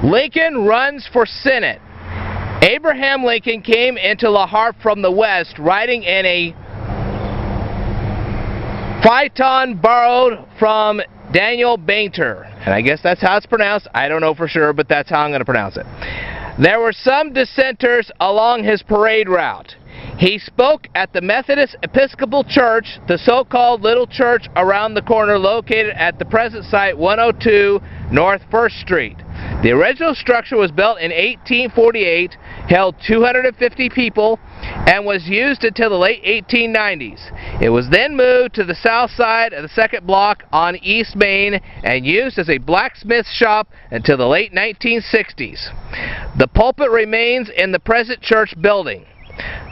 Lincoln runs for Senate. Abraham Lincoln came into La Harpe from the west, riding in a phaeton borrowed from Daniel Bainter. And I guess that's how it's pronounced. I don't know for sure, but that's how I'm going to pronounce it. There were some dissenters along his parade route. He spoke at the Methodist Episcopal Church, the so-called little church around the corner located at the present site 102 North 1st Street. The original structure was built in 1848, held 250 people, and was used until the late 1890s. It was then moved to the south side of the second block on East Main and used as a blacksmith shop until the late 1960s. The pulpit remains in the present church building.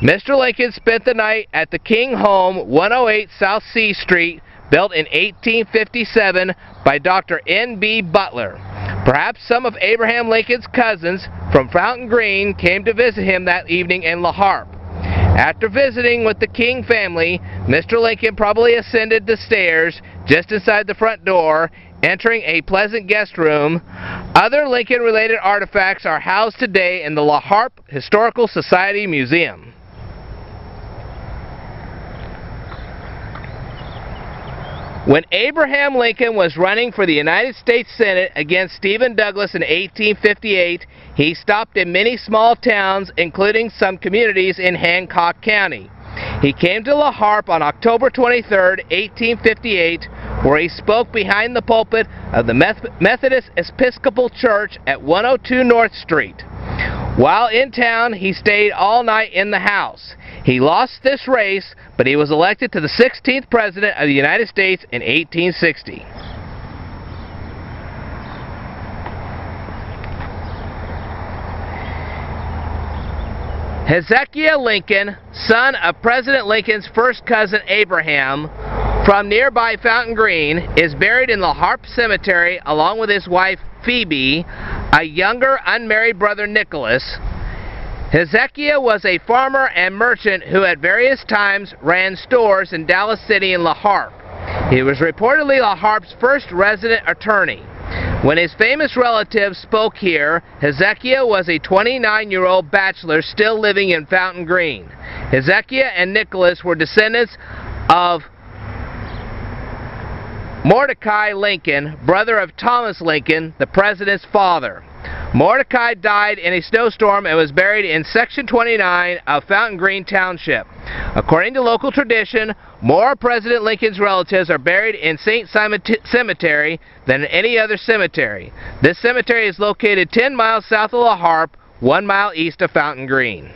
Mr. Lincoln spent the night at the King Home, 108 South C Street, built in 1857 by Dr. N.B. Butler. Perhaps some of Abraham Lincoln's cousins from Fountain Green came to visit him that evening in La Harpe. After visiting with the King family, Mr. Lincoln probably ascended the stairs just inside the front door, entering a pleasant guest room. Other Lincoln-related artifacts are housed today in the La Harpe Historical Society Museum. When Abraham Lincoln was running for the United States Senate against Stephen Douglas in 1858, he stopped in many small towns, including some communities in Hancock County. He came to La Harpe on October 23, 1858, where he spoke behind the pulpit of the Methodist Episcopal Church at 102 North Street. While in town, he stayed all night in the house. He lost this race, but he was elected to the 16th President of the United States in 1860. Hezekiah Lincoln, son of President Lincoln's first cousin Abraham, from nearby Fountain Green, is buried in La Harpe Cemetery along with his wife Phoebe, a younger unmarried brother Nicholas. Hezekiah was a farmer and merchant who at various times ran stores in Dallas City and La Harpe. He was reportedly La Harpe's first resident attorney. When his famous relatives spoke here, Hezekiah was a 29-year-old bachelor still living in Fountain Green. Hezekiah and Nicholas were descendants of Mordecai Lincoln, brother of Thomas Lincoln, the president's father. Mordecai died in a snowstorm and was buried in Section 29 of Fountain Green Township. According to local tradition, more of President Lincoln's relatives are buried in St. Simon Cemetery than in any other cemetery. This cemetery is located 10 miles south of La Harpe, 1 mile east of Fountain Green.